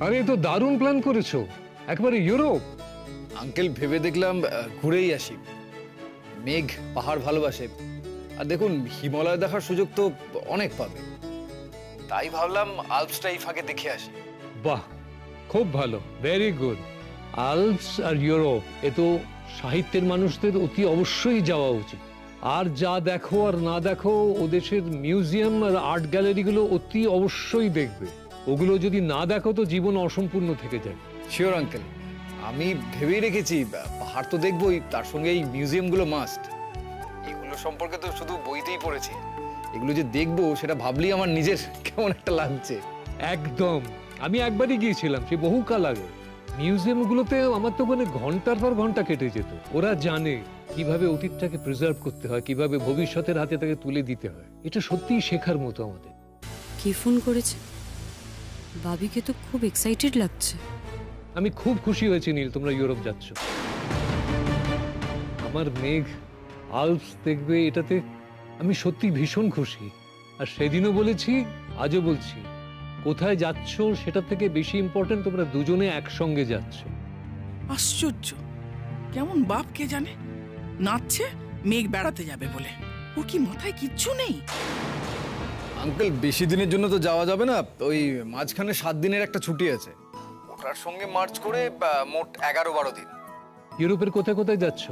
আরে এ তো দারুণ প্ল্যান করেছো, একবারে ইউরোপ। আঙ্কেল ভেবে দেখলাম ঘুরেই আসি। মেঘ পাহাড় ভালোবাসে, আর দেখুন হিমালয় দেখার সুযোগ তো অনেক পাবে, তাই ভাবলাম আল্পসটাই ফাঁকে দেখে আসি। বাহ, খুব ভালো, ভেরি গুড। আল্পস আর ইউরোপ, এ তো সাহিত্যের মানুষদের অতি অবশ্যই যাওয়া উচিত। আর যা দেখো আর না দেখো, ও দেশের মিউজিয়াম আর আর্ট গ্যালারিগুলো অতি অবশ্যই দেখবে। ওগুলো যদি না দেখো তো জীবন অসম্পূর্ণ থেকে যায়। শিওর আঙ্কেল, আমি ভেবেই রেখেছি পাহাড় তো দেখবই, তার সঙ্গে এই মিউজিয়ামগুলো মাস্ট। এগুলো সম্পর্কে তো শুধু বইতেই পড়েছি, এগুলো যে দেখবো সেটা ভাবলেই আমার নিজের কেমন একটা লাগছে। একদম, আমি একবারই গিয়েছিলাম, সে বহুকাল আগে। মিউজিয়ামগুলোতে আমার তো মানে ঘন্টার পর ঘন্টা কেটে যেত। ওরা জানে কিভাবে অতীতটাকে প্রিজার্ভ করতে হয়, কিভাবে ভবিষ্যতের হাতে তাকে তুলে দিতে হয়। এটা সত্যিই শেখার মতো আমাদের। কে ফোন করেছে? বাবিকে তো খুব এক্সাইটেড লাগছে। আমি খুব খুশি হয়েছি নীল, তোমরা ইউরোপ যাচ্ছ। আমার মেঘ আল্পস দেখবে, এটাতে আমি সত্যি ভীষণ খুশি। আর সেদিনও বলেছি, আজও বলছি, কোথায় যাচ্ছ সেটা থেকে বেশি ইম্পর্টেন্ট তোমরা দুজনে একসঙ্গে যাচ্ছ। আশ্চর্য, কেমন বাপ কে জানে। নাচছে মেঘ বেড়াতে যাবে বলে, ওর কি মাথায় কিচ্ছু নেই? আঙ্কেল বেশি দিনের জন্য তো যাওয়া যাবে না, ওই মাঝখানে 7 দিনের একটা ছুটি আছে, ওটার সঙ্গে মার্চ করে মোট 11-12 দিন। ইউরোপের কোথায় কোথায় যাচ্ছ?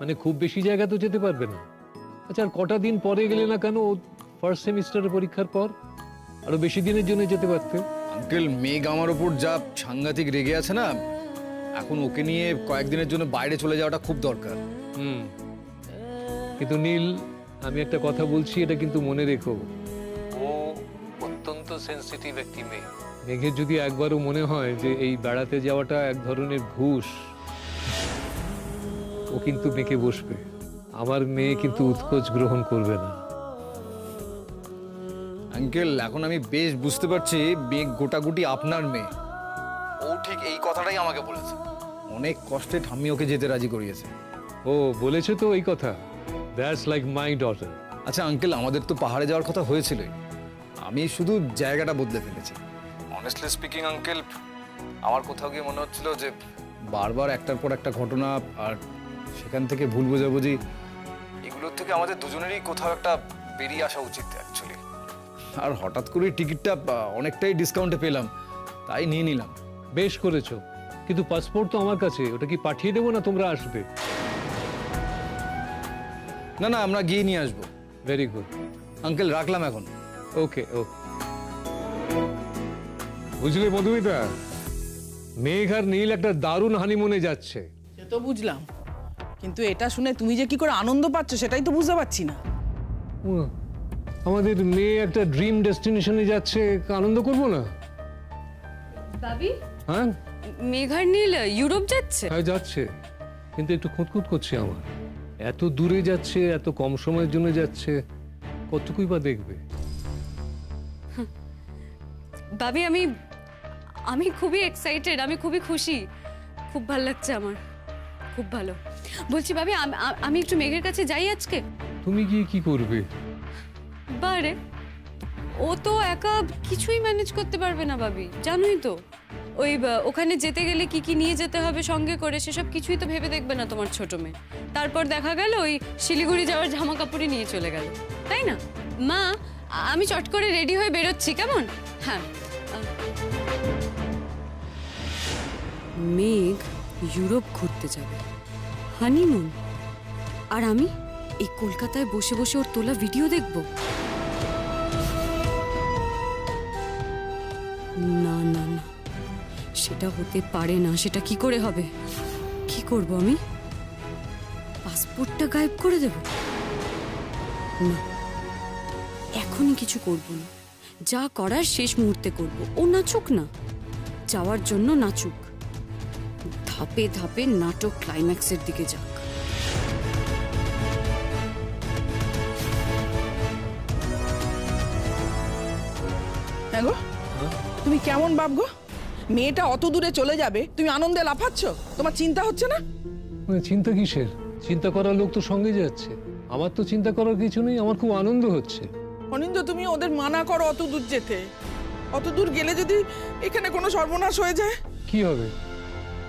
মানে খুব বেশি জায়গা তো যেতে পারবে না। আচ্ছা, আর কটা দিন পরে গেলে না কেন? ফার্স্ট সেমিস্টারের পরীক্ষার পর আরো বেশি দিনের জন্য যেতে পারতে। আঙ্কেল মেঘ আমার ওপর যা সাংঘাতিক রেগে আছে না, এখন ওকে নিয়ে কয়েকদিনের জন্য বাইরে চলে যাওয়াটা খুব দরকার। কিন্তু নীল, আমি একটা কথা বলছি, এটা কিন্তু মনে রেখো, ও অত্যন্ত সেনসিটিভ একটি মেয়ে। মেঘের যদি একবারও মনে হয় যে এই বেড়াতে যাওয়াটা এক ধরনের ঘুষ, ও কিন্তু মেঘে বসবে। আমার মেয়ে কিন্তু উৎকোচ গ্রহণ করবে না। আঙ্কেল এখন আমি বেশ বুঝতে পারছি মেঘ গোটাগুটি আপনার মেয়ে। ও ঠিক এই কথাটাই আমাকে বলেছে, অনেক কষ্টে ঠাম্মি ওকে যেতে রাজি করিয়েছে। ও বলেছে তো এই কথা, দ্যাটস লাইক মাই ডটার। আচ্ছা আঙ্কেল, আমাদের তো পাহাড়ে যাওয়ার কথা হয়েছিল, আমি শুধু জায়গাটা বদলে ফেলেছি। অনেস্টলি স্পিকিং আঙ্কেল, আমার কোথাও গিয়ে মনে হচ্ছিল যে বারবার একটার পর একটা ঘটনা, আর সেখান থেকে ভুল বোঝাবুঝি, এগুলোর থেকে আমাদের দুজনেরই কোথাও একটা বেরিয়ে আসা উচিত অ্যাকচুয়ালি। আর হঠাৎ করে টিকিটটা অনেকটাই ডিসকাউন্টে পেলাম, তাই নিয়ে নিলাম। বেশ করেছো, কিন্তু পাসপোর্ট তো আমার কাছে, ওটা কি পাঠিয়ে দেবো না তোমরা আসবে? না না, আমরা গিয়ে নিয়ে আসবো। ভেরি গুড আঙ্কেল, রাখলাম এখন। ওকে ওকে। বুঝলে মধুমিতা, মেঘ আর নীল একটা দারুণ হানিমুনে যাচ্ছে। সে তো বুঝলাম, কিন্তু এটা শুনে তুমি যে কি করে আনন্দ পাচ্ছ সেটাই তো বুঝতে পারছি না। আমাদের মেয়ে একটা ড্রিম ডেস্টিনেশনে যাচ্ছে, আনন্দ করবো না? বাবি, হ্যাঁ মেঘ আর নীল ইউরোপ যাচ্ছে? হ্যাঁ যাচ্ছে, কিন্তু একটু খুঁতখুত করছে আমার। এত দূরে যাচ্ছে, এত কম সময়ের জন্য যাচ্ছে, কতটুকুই বা দেখবে। বাবি, আমি খুবই এক্সাইটেড, আমি খুবই খুশি, খুব ভালো লাগছে আমার, খুব ভালো। বলছি বাবি, আমি একটু মেঘের কাছে যাই আজকে। তুমি গিয়ে কি করবে? বারে, ও তো একা কিছুই ম্যানেজ করতে পারবে না বাবি, জানোই তো। ওই ওখানে যেতে গেলে কি কি নিয়ে যেতে হবে সঙ্গে করে, সেসব কিছুই তো ভেবে দেখবে না তোমার ছোট মেয়ে। তারপর দেখা গেল ওই শিলিগুড়ি যাওয়ার জামা কাপড়ই নিয়ে চলে গেল, তাই না? মা, আমি চট করে রেডি হয়ে বেরোচ্ছি, কেমন? হ্যাঁ। মেঘ ইউরোপ ঘুরতে যাবে, হানিমুন, আর আমি এই কলকাতায় বসে বসে ওর তোলা ভিডিও দেখব? না না না, সেটা হতে পারে না। সেটা কি করে হবে? কি করব আমি? পাসপোর্টটা গায়েব করে দেব? না, এখনই কিছু করব না। যা করার শেষ মুহূর্তে করব। ও নাচুক না, যাওয়ার জন্য নাচুক, ধাপে ধাপে নাটক ক্লাইম্যাক্সের দিকে যাক। হ্যাঁ গো, তুমি কেমন বাপ গো? মেয়েটা অত দূরে চলে যাবে, তুমি আনন্দে লাফাচ্ছ? তোমার চিন্তা হচ্ছে না? মানে চিন্তা কিসের? চিন্তা করার লোক তো সঙ্গে যাচ্ছে, আমার তো চিন্তা করার কিছু নেই, আমার খুব আনন্দ হচ্ছে। অনিন্দ, তুমি ওদের মানা করো অত দূর যেতে। অত দূর গেলে যদি এখানে কোনো সর্বনাশ হয়ে যায়? কি হবে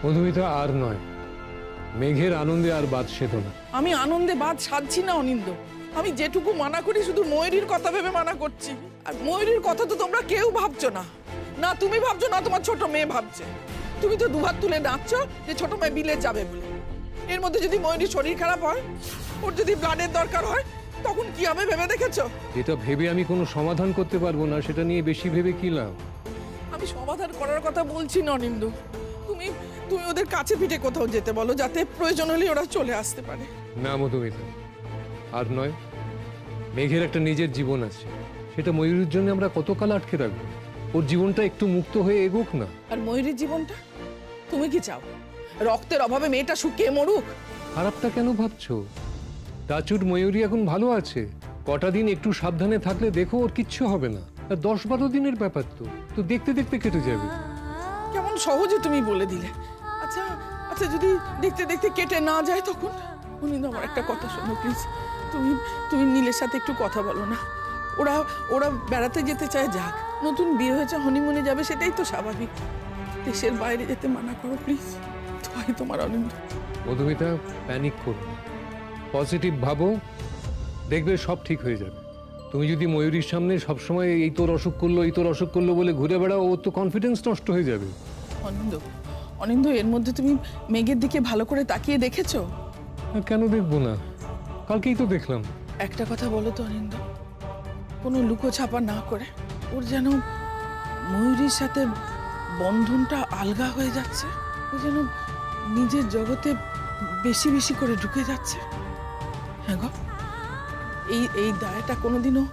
মধুমিতা? আর নয়, মেঘের আনন্দে আর বাদ সেত না। আমি আনন্দে বাদ সাধছি না অনিন্দ। আমি যেটুকু মানা করি শুধু ময়ূরীর কথা ভেবে মানা করছি। আর ময়ূরীর কথা তো তোমরা কেউ ভাবছো না। না তুমি ভাবছো, না তোমার ছোট মেয়ে ভাবছে। তুমি তো দুহাত তুলে নাচছো যে ছোট মেয়ে বিলে যাবে বলে। এর মধ্যে যদি ময়ূরীর শরীর খারাপ হয়, ওর যদি ব্লাডের দরকার হয়, তখন কি হবে ভেবে দেখেছো? যেটা ভেবে আমি কোনো সমাধান করতে পারবো না সেটা নিয়ে বেশি ভেবে কি লাভ? আমি সমাধান করার কথা বলছি না অনিন্দ। তুমি তুমি ওদের কাছে পিঠে কোথাও যেতে বলো, যাতে প্রয়োজন হলে ওরা চলে আসতে পারে। না মধুমিতা, আর নয়। মেঘের একটা নিজের জীবন আছে, সেটা ময়ূরের জন্য আমরা কতকাল আটকে রাখবো? ওর জীবনটা একটু মুক্ত হয়ে এগোক না। আর ময়ূরীর জীবনটা তুমি কি চাও রক্তের অভাবে মেয়েটা শুকিয়ে মরুক? খারাপটা কেন ভাবছো? দাচুর ময়ূরী এখন ভালো আছে। কটা দিন একটু সাবধানে থাকলে দেখো ওর কিচ্ছু হবে না। 10-12 দিনের ব্যাপার তো তো দেখতে দেখতে কেটে যাবে। কেমন সহজে তুমি বলে দিলে। আচ্ছা আচ্ছা, যদি দেখতে দেখতে কেটে না যায় তখন? অনিন্দ, আমার একটা কথা শোনো প্লিজ। তুমি তুমি নীলের সাথে একটু কথা বলো না। ওরা ওরা বেড়াতে যেতে চায়, যাক। নতুন বিয়ে হয়েছে, হনিমুনে যাবে, সেটাই তো স্বাভাবিক। দেশের বাইরে যেতে মানা করো প্লিজ। ভাই তোমার অনিন্দ। মধুমিতা, প্যানিক করো না। পজিটিভ ভাবো, দেখবে সব ঠিক হয়ে যাবে। তুমি যদি ময়ূরীর সামনে সবসময় এই তোর অসুখ করলো, এই তোর অসুখ করলো বলে ঘুরে বেড়াও, ওর তো কনফিডেন্স নষ্ট হয়ে যাবে। অনিন্দ, অনিন্দ, এর মধ্যে তুমি মেঘের দিকে ভালো করে তাকিয়ে দেখেছো? কেন দেখবো না? কালকেই তো দেখলাম। একটা কথা বলো তো অনিন্দ, কোনো লুকোছাপা না করে, ওর যেন ময়ূরীর সাথে বন্ধনটা আলগা হয়ে যাচ্ছে। ও যেন নিজের জগতে বেশি বেশি করে ঢুকে যাচ্ছে। হ্যাঁ গো, এই দায়টা কোনোদিনও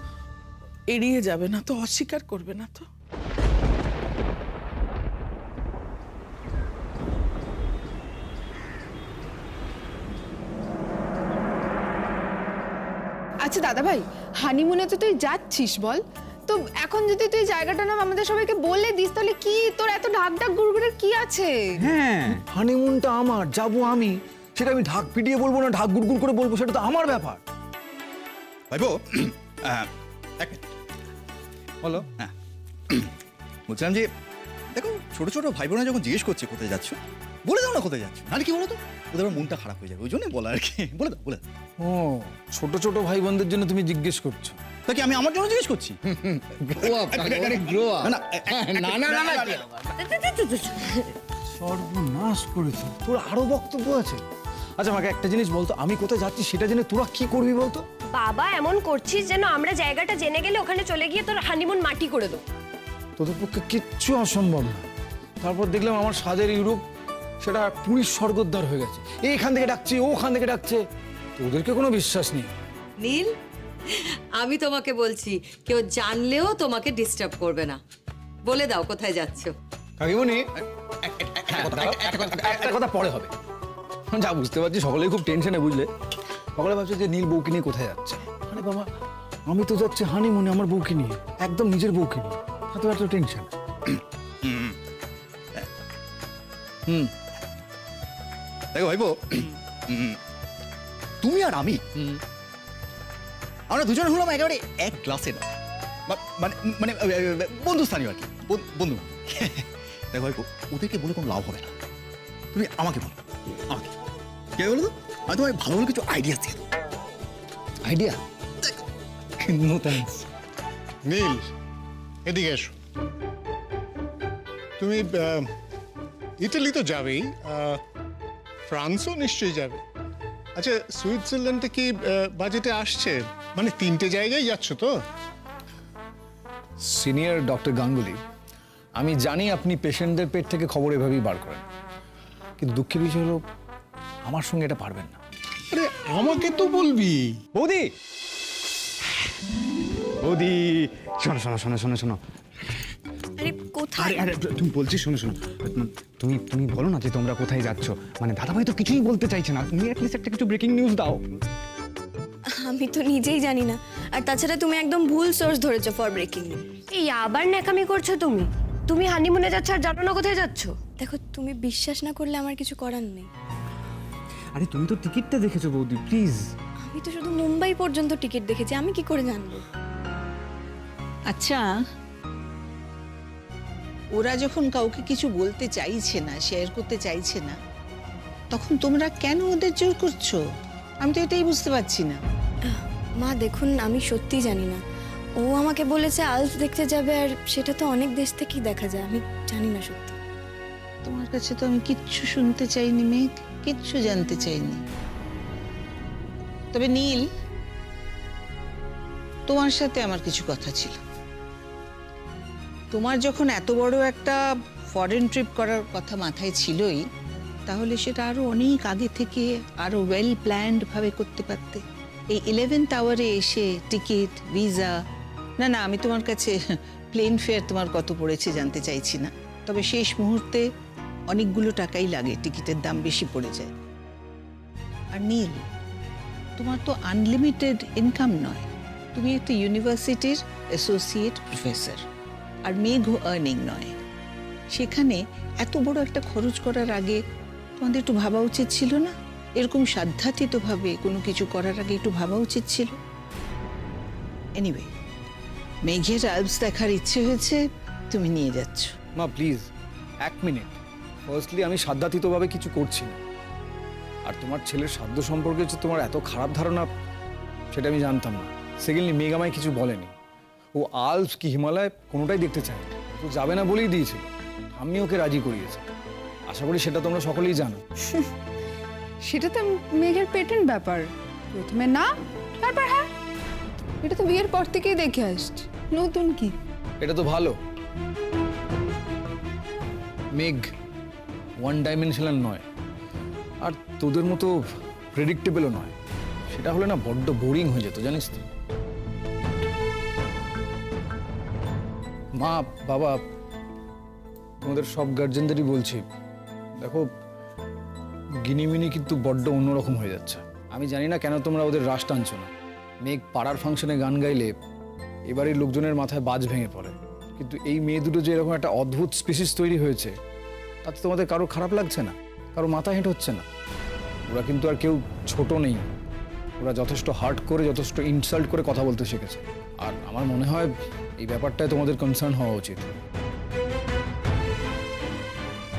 এড়িয়ে যাবে না তো, অস্বীকার করবে না তো? আচ্ছা দাদা ভাই, হানিমুনে তো তুই যাচ্ছিস বল, তো এখন যদি তুই জায়গাটার নাম আমাদের সবাইকে বলে দিস, তাহলে কি তোর এত ঢাক ঢাক গুড়গুড়ের কি আছে? হ্যাঁ, হানিমুনটা আমার, যাবো আমি। সেটা আমি ঢাক পিটিয়ে বলবো না ঢাক গুড়গুড় করে বলবো, সেটা তো আমার ব্যাপার। ভাইবো, এক মিনিট। বলো। হ্যাঁ, বলছিলাম যে দেখো, ছোট ছোট ভাই বোনা যখন জিজ্ঞেস করছে কোথায় যাচ্ছ, বলে দাও না কোথায় যাচ্ছ। নাহলে কি বলো তো, ওদের আবার মনটা খারাপ হয়ে যাবে, ওই জন্যই বলা আর কি। বলে দাও, বলে দাও। ও, ছোট ছোট ভাই বোনদের জন্য তুমি জিজ্ঞেস করছো? তা কি আমি আমার জন্য জিজ্ঞেস করছি? সর্বনাশ করেছে। তোর আরো বক্তব্য আছে? আচ্ছা আমাকে একটা জিনিস বলতো, আমি কোথায় যাচ্ছি সেটা জেনে তোরা কি করবি বলতো? বাবা, এমন করছিস যেন আমরা জায়গাটা জেনে গেলে ওখানে চলে গিয়ে তোর হানিমুন মাটি করে দেবো। তোদের পক্ষে কিচ্ছু অসম্ভব না। তারপর দেখলাম আমার সাদের ইউরোপ সেটা পুরীর স্বর্গোদ্ধার হয়ে গেছে। এইখান থেকে ডাকছে, ওখান থেকে ডাকছে। তোদেরকে কোনো বিশ্বাস নেই। নীল, আমি তোমাকে বলছি, কেউ জানলেও তোমাকে ডিস্টার্ব করবে না। বলে দাও কোথায় যাচ্ছ। কাকিমণি, একটা কথা পরে হবে। যা বুঝতে পারছি সকলেই খুব টেনশনে, বুঝলে? সকলে ভাবছে যে নীল বউকে নিয়ে কোথায় যাচ্ছে। আরে বাবা, আমি তো যাচ্ছি হানিমুনে আমার বউকে নিয়ে, একদম নিজের বউকে নিয়ে। তাতে এত টেনশন? দেখো ভাইবো, তুমি আর আমি, আমরা দুজন হলাম একেবারে এক ক্লাসের, মানে মানে বন্ধুস্থানীয় আর কি, বন্ধু। দেখো ভাইবো, ওদেরকে বলে কোনো লাভ হবে না। তুমি আমাকে বলো, আমাকে কে বলো তো, আমি তোমায় ভালো ভালো কিছু আইডিয়া দিয়ে দেবো। আইডিয়া? No thanks. নীল, এদিকে এসো। তুমি ইটালি তো যাবেই, ফ্রান্সও নিশ্চয়ই যাবে। আচ্ছা, সুইজারল্যান্ডে কি বাজেটে আসছে? মানে 3টে জায়গায় যাচ্ছ তো? সিনিয়র ডক্টর গাঙ্গুলি, আমি জানি আপনি পেশেন্টদের পেট থেকে খবর এভাবেই বার করেন, কিন্তু দুঃখের বিষয় হলো আমার সঙ্গে এটা পারবেন না। আরে আমাকে তো বলবি। বৌদি, বৌদি, শোনো শোনো শোনো শোনো শোনো। আরে কোথায়? আরে আরে তুমি বলছি, শোনো শোনো, তুমি তুমি বলো না যে তোমরা কোথায় যাচ্ছ। মানে দাদাভাই তো কিছুই বলতে চাইছে না, তুমি অ্যাটলিস্ট একটা কিছু ব্রেকিং নিউজ দাও। আমি তো নিজেই জানি না, আর তাছাড়া তুমি একদম ভুল সোর্স ধরেছো ফর ব্রেকিং। এই আবার ন্যাকামি করছো তুমি। তুমি হানিমুনে যাচ্ছ আর জানো না কোথায় যাচ্ছ? দেখো, তুমি বিশ্বাস না করলে আমার কিছু করার নেই। আরে তুমি তো টিকিটটা দেখেছো বৌদি, প্লিজ। আমি তো শুধু মুম্বাই পর্যন্ত টিকিট দেখেছি, আমি কি করে জানবো? আচ্ছা, ওরা যখন কাউকে কিছু বলতে চাইছে না, শেয়ার করতে চাইছে না, তখন তোমরা কেন ওদের জোর করছো? আমি তো এটাই বুঝতে পারছি না। মা দেখুন, আমি সত্যি জানি না। ও আমাকে বলেছে আলফ দেখতে যাবে, আর সেটা তো অনেক দেশ থেকেই দেখা যায়। আমি জানি না সত্যি। তোমার কাছে তো আমি কিচ্ছু শুনতে চাইনি মেঘ, কিচ্ছু জানতে চাইনি। তবে নীল, তোমার সাথে আমার কিছু কথা ছিল। তোমার যখন এত বড় একটা ফরেন ট্রিপ করার কথা মাথায় ছিলই, তাহলে সেটা আরো অনেক আগে থেকে আরো ওয়েল প্ল্যান্ড ভাবে করতে পারতে। এই 11th আওয়ারে এসে টিকিট, ভিসা, না না, আমি তোমার কাছে প্লেন ফেয়ার তোমার কত পড়েছে জানতে চাইছি না, তবে শেষ মুহূর্তে অনেকগুলো টাকাই লাগে, টিকিটের দাম বেশি পড়ে যায়। আর নীল, তোমার তো আনলিমিটেড ইনকাম নয়, তুমি একটা ইউনিভার্সিটির অ্যাসোসিয়েট প্রফেসর, আর মেঘ আর্নিং নয়। সেখানে এত বড় একটা খরচ করার আগে তোমাদের একটু ভাবা উচিত ছিল না? এরকম সাধ্যাতীতভাবে কোনো কিছু করার আগে একটু ভাবা উচিত ছিল। এনিওয়ে, মেঘের আলপস দেখার ইচ্ছে হয়েছে, তুমি নিয়ে যাচ্ছ। মা প্লিজ 1 মিনিট। ফার্স্টলি আমি সাধ্যাতীতভাবে কিছু করছি না, আর তোমার ছেলের সাধ্য সম্পর্কে যে তোমার এত খারাপ ধারণা সেটা আমি জানতাম না। সেকেন্ডলি মেঘ আমায় কিছু বলেনি। ও আলপস কি হিমালয় কোনোটাই দেখতে চায় না, তো যাবে না বলেই দিয়েছিল। আমি ওকে রাজি করিয়েছি, আশা করি সেটা তোমরা সকলেই জানো। সেটা তো মেঘের পেটেন্ট ব্যাপার, প্রথমে না তারপর হ্যাঁ। এটা তো বিয়ের পর থেকেই দেখে আসছি, নতুন কি? এটা তো ভালো। মেঘ ওয়ান ডাইমেনশনাল নয়, আর তোদের মতো প্রেডিক্টেবলও নয়। সেটা হলে না বড্ড বোরিং হয়ে যেত, জানিস তো। মা বাবা, তোমাদের সব গার্জেনদেরই বলছি, দেখো গিনিমিনি কিন্তু বড্ড অন্যরকম হয়ে যাচ্ছে। আমি জানি না কেন তোমরা ওদের রাশ টানছো না। মেঘ পাড়ার ফাংশনে গান গাইলে এবারের লোকজনের মাথায় বাজ ভেঙে পড়ে, কিন্তু এই মেয়ে দুটো যে এরকম একটা অদ্ভুত স্পিসিস তৈরি হয়েছে, তাতে তোমাদের কারো খারাপ লাগছে না, কারো মাথা হেঁট হচ্ছে না। ওরা কিন্তু আর কেউ ছোট নেই, ওরা যথেষ্ট হার্ট করে, যথেষ্ট ইনসাল্ট করে কথা বলতে শিখেছে। আর আমার মনে হয় এই ব্যাপারটায় তোমাদের কনসার্ন হওয়া উচিত।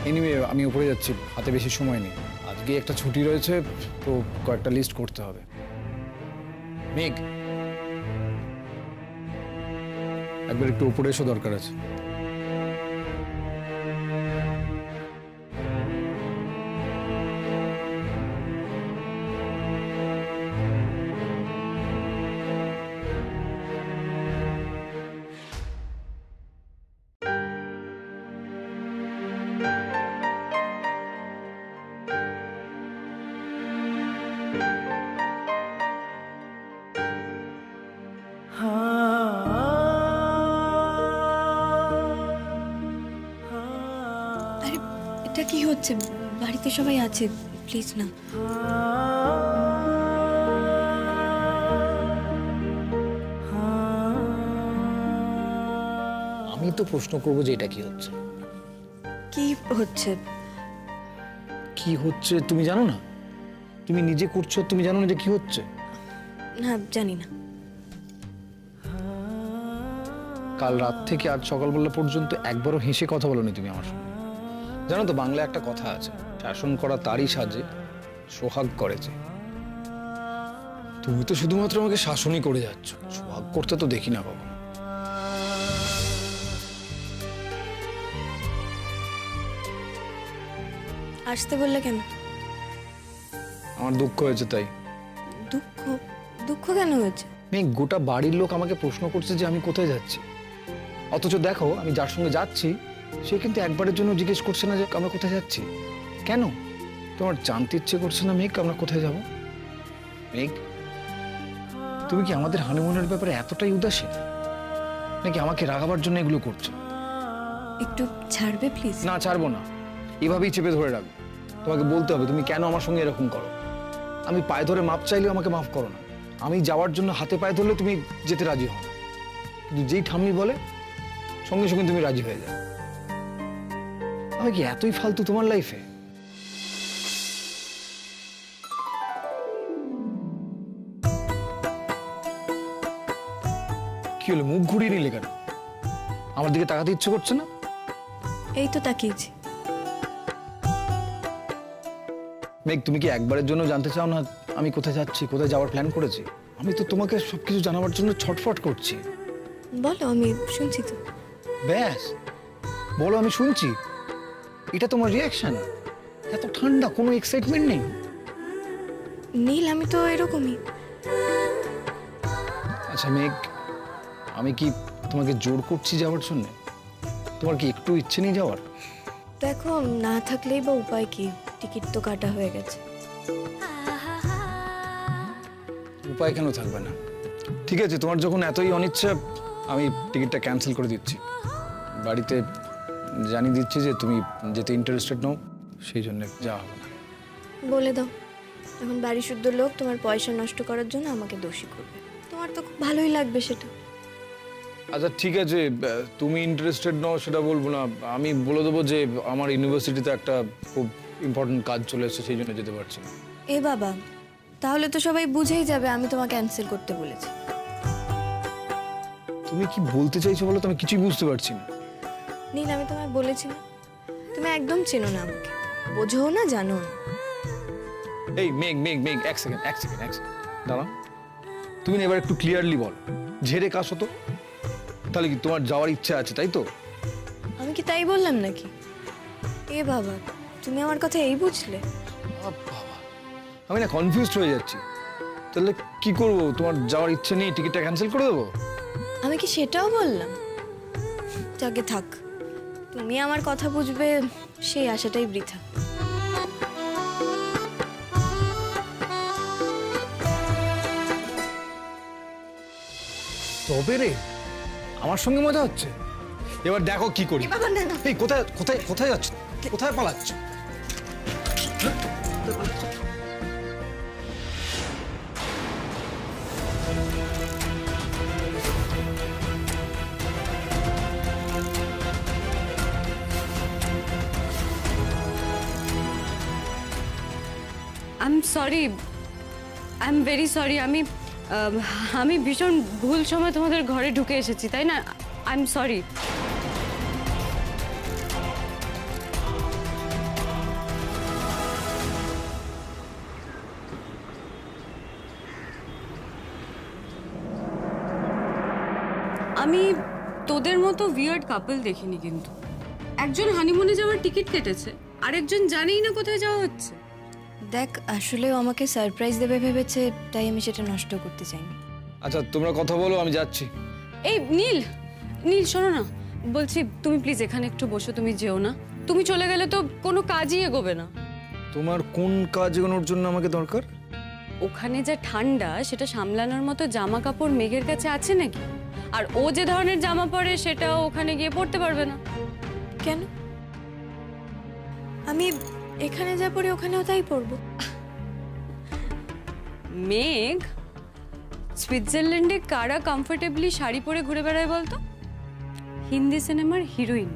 এনিওয়ে, আমি উপরে যাচ্ছি, হাতে বেশি সময় নেই। আজকে একটা ছুটি রয়েছে, তো কয়েকটা লিস্ট করতে হবে। মেঘ, একবার একটু উপরে এসো, দরকার আছে। আরে এটা কি হচ্ছে? বাড়িতে সবাই আছে, প্লিজ না। আমি তো প্রশ্ন করবো যে এটা কি হচ্ছে। কি হচ্ছে? কি হচ্ছে তুমি জানো না? তুমি নিজে করছো, তুমি জানো না যে কি হচ্ছে? না, জানি না। কাল রাত থেকে আজ সকালবেলা পর্যন্ত একবারও হেসে কথা বলোনি তুমি আমার সঙ্গে। জানো তো, বাংলা একটা কথা আছে, শাসন করা তারই সাজে, সোহাগ করে যে। তুমি তো শুধুমাত্র আমাকে শাসনই করে যাচ্ছ, সোহাগ করতে তো দেখি না কখনো। আসতে বললে কেন? আমার দুঃখ হয়েছে তাই। দুঃখ? দুঃখ কেন হয়েছে? মেয়ে, গোটা বাড়ির লোক আমাকে প্রশ্ন করছে যে আমি কোথায় যাচ্ছি, অথচ দেখো আমি যার সঙ্গে যাচ্ছি সে কিন্তু একবারের জন্য জিজ্ঞেস করছে না যে আমরা কোথায় যাচ্ছি। কেন? তোমার জানতে ইচ্ছে করছে না মেঘ আমরা কোথায় যাব? মেঘ, তুমি কি আমাদের হানিমুনের ব্যাপারে এতটাই উদাসীন, নাকি আমাকে রাগাবার জন্য এগুলো করছো? একটু ছাড়বে প্লিজ? না, ছাড়বো না, এভাবেই চেপে ধরে রাখবো। তোমাকে বলতে হবে তুমি কেন আমার সঙ্গে এরকম করো। আমি পায়ে ধরে মাপ চাইলেও আমাকে মাফ করো না। আমি যাওয়ার জন্য হাতে পায়ে ধরলে তুমি যেতে রাজি হও, কিন্তু যেই ঠাম্মি বলে সঙ্গে সঙ্গে তুমি রাজি হয়ে যাও। আমি কি এতই ফালতু তোমার লাইফে? কি হলো, মুখ ঘুরিয়ে নিলে কেন? আমার দিকে তাকাতে ইচ্ছে করছে না? এই তো তাকিয়েছি। মেঘ, তুমি কি একবারের জন্য জানতে চাও না আমি কোথায় যাচ্ছি, কোথায় যাওয়ার প্ল্যান করেছি? আমি তো তোমাকে সবকিছু জানাবার জন্য ছটফট করছি। বলো, আমি শুনছি তো। ব্যাস বলো, আমি শুনছি। এটা তোমার রিয়াকশন? এত ঠান্ডা, কোনো এক্সাইটমেন্ট নেই? নীল, আমি তো এরকমই। আচ্ছা মেঘ, আমি কি তোমাকে জোর করছি যাওয়ার জন্য? তোমার কি একটু ইচ্ছে নেই যাওয়ার? দেখো, না থাকলেই বা উপায় কি? টিকিট তো কাটা হয়ে গেছে। উপায় কেন থাকবে না? ঠিক আছে, তোমার যখন এতই অনিচ্ছা, আমি টিকিটটা ক্যান্সেল করে দিচ্ছি। বাড়িতে জানিয়ে দিচ্ছি যে তুমি যেতে ইন্টারেস্টেড নও, সেই জন্য যাওয়া হবে না। বলে দাও, এখন বাড়ি শুদ্ধ লোক তোমার পয়সা নষ্ট করার জন্য আমাকে দোষী করবে। তোমার তো খুব ভালোই লাগবে সেটা। আচ্ছা ঠিক আছে, তুমি ইন্টারেস্টেড নও সেটা বলবো না, আমি বলে দেবো যে আমার ইউনিভার্সিটিতে একটা খুব ইম্পর্টেন্ট কাজ চলে এসেছে, সেই জন্য যেতে পারছি না। এ বাবা, তাহলে তো সবাই বুঝেই যাবে আমি তোমাকে ক্যান্সেল করতে বলেছি। তুমি কি বলতে চাইছো বলো তো, আমি কিছুই বুঝতে পারছি না। নীল, আমি তোমায় বলেছি না, তুমি একদম চেনো না আমাকে, বোঝো না, জানো না। এই মেঘ মেঘ মেঘ, এক সেকেন্ড দাঁড়া। তুমি না এবার একটু ক্লিয়ারলি বল, ঝেড়ে কাশ হতো। তাহলে কি তোমার যাওয়ার ইচ্ছা আছে, তাই তো? আমি কি তাই বললাম নাকি? এ বাবা, তুমি আমার কথা এই বুঝলে? আমি না কনফিউজড হয়ে যাচ্ছি। তাহলে কি করব? তোমার যাওয়ার ইচ্ছে নেই, টিকিটটা ক্যান্সেল করে দেবো? আমি কি সেটাও বললাম? যাকে থাক, তুমি আমার কথা বুঝবে সেই আশাটাই বৃথা। তবে রে, আমার সঙ্গে মজা হচ্ছে। এবার দেখো কি করি। এই কোথায় কোথায় কোথায় যাচ্ছ? কোথায় পালাচ্ছ? I am sorry, I am very sorry. আমি ভীষণ ভুল সময় তোমাদের ঘরে ঢুকে এসেছি, তাই না? I am sorry. আমি তোদের মতো উইয়ার্ড কাপল দেখিনি, কিন্তু একজন হানিমুনে যাওয়ার টিকিট কেটেছে, আরেকজন জানেই না কোথায় যাওয়া হচ্ছে। দেখ, আসলেও আমাকে সারপ্রাইজ দেবে ভেবেছে, তাই আমি সেটা নষ্ট করতে চাইনি। আচ্ছা তোমরা কথা বলো, আমি যাচ্ছি। এই নীল, নীল শোনো না, বলছি তুমি প্লিজ এখানে একটু বসো, তুমি যেও না। তুমি চলে গেলে তো কোনো কাজই এগোবে না। তোমার কোন কাজ এগোনোর জন্য আমাকে দরকার? ওখানে যা ঠান্ডা, সেটা সামলানোর মতো জামা কাপড় মেঘের কাছে আছে নাকি? আর ও যে ধরনের জামা পরে সেটাও ওখানে গিয়ে পরতে পারবে না। কেন? আমি এখানে যা পড়ি ওখানেও তাই পরবো। মেঘ, সুইজারল্যান্ডে কারা কমফোর্টেবলি শাড়ি পরে ঘুরে বেড়ায় বলতো? হিন্দি সিনেমার হিরোইন।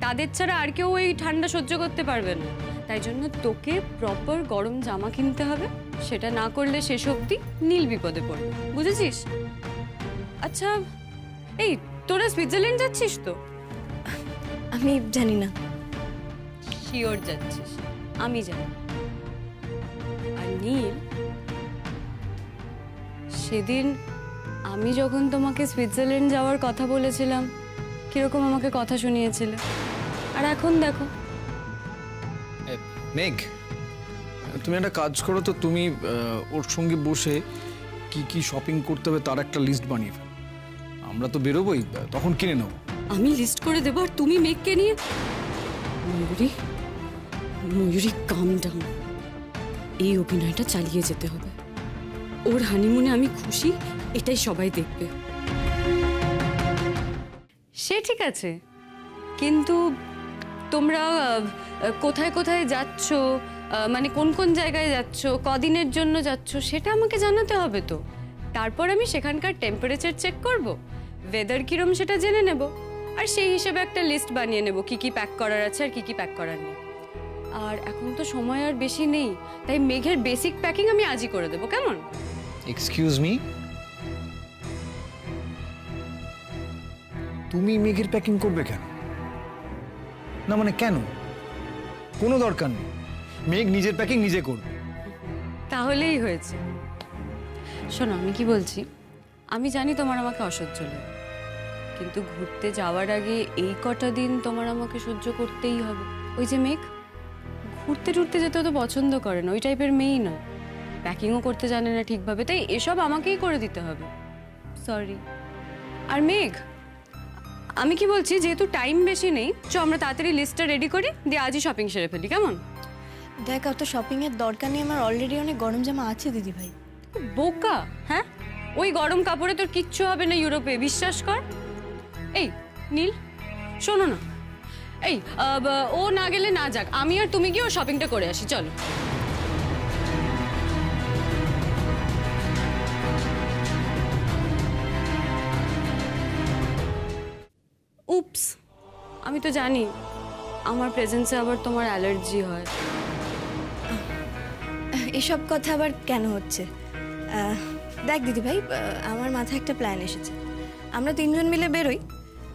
তাদের ছাড়া আর কেউ ওই ঠান্ডা সহ্য করতে পারবে না। তাই জন্য তোকে প্রপার গরম জামা কিনতে হবে, সেটা না করলে শেষ অবধি নীল বিপদে পড়বে, বুঝেছিস? আচ্ছা, এই তোরা সুইজারল্যান্ড যাচ্ছিস তো? আমি জানি না। শিওর যাচ্ছিস? আমি জানি। আর নীল, সেদিন আমি যখন তোমাকে সুইজারল্যান্ড যাওয়ার কথা বলেছিলাম, কিরকম আমাকে কথা শুনিয়েছিলে, আর এখন দেখো। মেঘ, তুমি একটা কাজ করো তো, তুমি ওর সঙ্গে বসে কি কি শপিং করতে হবে তার একটা লিস্ট বানিয়ে ফেলো। আমরা তো বেরোবোই, তখন কিনে নেবো। আমি লিস্ট করে দেবো আর তুমি মেঘকে নিয়ে? ময়ূরী, ময়ূরী, কাম ডাউন। এই অভিনয়টা চালিয়ে যেতে হবে। ওর হানিমুনে আমি খুশি, এটাই সবাই দেখবে। সে ঠিক আছে, কিন্তু তোমরা কোথায় কোথায় যাচ্ছ, মানে কোন কোন জায়গায় যাচ্ছ, কদিনের জন্য যাচ্ছ, সেটা আমাকে জানাতে হবে তো। তারপর আমি সেখানকার টেম্পারেচার চেক করব, ওয়েদার কিরম সেটা জেনে নেব, আর সেই হিসেবে একটা লিস্ট বানিয়ে নেব কি কি প্যাক করার আছে আর কি কি প্যাক করার নেই। আর এখন তো সময় আর বেশি নেই, তাই মেঘের বেসিক প্যাকিং আমি আজই করে দেবো, কেমন? এক্সকিউজ মি, তুমি মেঘের প্যাকিং করবে কেন? না মানে কেন? কোনো দরকার নেই, মেঘ নিজের প্যাকিং নিজে করবে। তাহলেই হয়েছে। শোনো, আমি কি বলছি, আমি জানি তোমার আমাকে অসহ্য লাগে, কিন্তু ঘুরতে যাওয়ার আগে এই কটা দিন তোমার আমাকে সহ্য করতেই হবে। ওই যে মেঘ ঘুরতে টুরতে যেতে তো পছন্দ করে না, ওই টাইপের মেয়েই নয়, প্যাকিংও করতে জানে না ঠিকভাবে, তাই এসব আমাকেই করে দিতে হবে। সরি। আর মেঘ, আমি কি বলছি, যেহেতু টাইম বেশি নেই, আমরা তাড়াতাড়ি লিস্টটা রেডি করি, দিয়ে আজই শপিং সেরে ফেলি, কেমন? দেখ, অত শপিংয়ের দরকার নেই, আমার অলরেডি অনেক গরম জামা আছে দিদি ভাই। বোকা, হ্যাঁ? ওই গরম কাপড়ে তোর কিচ্ছু হবে না ইউরোপে, বিশ্বাস কর। এই নীল, শোনো না, এই ও না গেলে না যাক, আমি আর তুমি গিয়ে ও শপিংটা করে আসি, চলো। উপস, আমি তো জানি আমার প্রেজেন্সে আবার তোমার অ্যালার্জি হয়। এসব কথা আবার কেন হচ্ছে? দেখ দিদি ভাই, আমার মাথায় একটা প্ল্যান এসেছে। আমরা তিনজন মিলে বেরোই,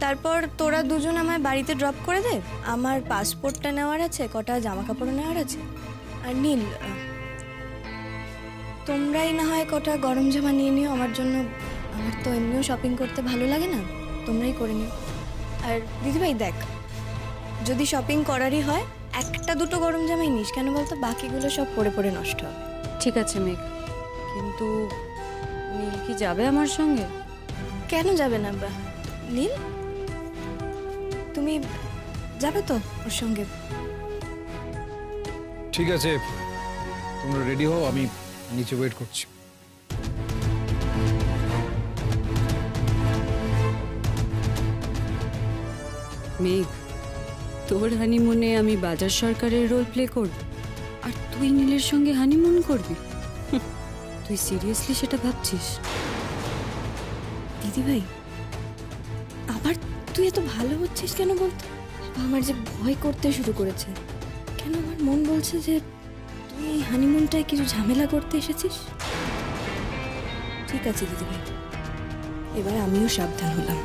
তারপর তোরা দুজন আমায় বাড়িতে ড্রপ করে দে। আমার পাসপোর্টটা নেওয়ার আছে, কটা জামা কাপড় নেওয়ার আছে। আর নীল, তোমরাই না হয় কটা গরম জামা নিয়ে নিও আমার জন্য। আমার তো এমনিও শপিং করতে ভালো লাগে না, তোমরাই করে নিও। আর দিদিভাই দেখ, যদি শপিং করারই হয় একটা দুটো গরম জামাই নিস, কেন বলতো? বাকিগুলো সব পরে পরে নষ্ট হবে। ঠিক আছে মেঘ, কিন্তু নীল কি যাবে আমার সঙ্গে? কেন যাবে না? নীল, তুমি যাবে তো ওর সঙ্গে? ঠিক আছে, তোমরা রেডি হও, আমি নিচে ওয়েট করছি। মেঘ, তোর হানিমুনে আমি বাজার সরকারের রোল প্লে করব, আর তুই নীলের সঙ্গে হানিমুন করবি? তুই সিরিয়াসলি সেটা ভাবছিস? দিদি ভাই, আবার তুই এত ভালো হচ্ছিস কেন বলতো? আমার যে ভয় করতে শুরু করেছে, কেন আমার মন বলছে যে তুই এই হানিমুনটায় কিছু ঝামেলা করতে এসেছিস। ঠিক আছে দিদি ভাই, এবার আমিও সাবধান হলাম।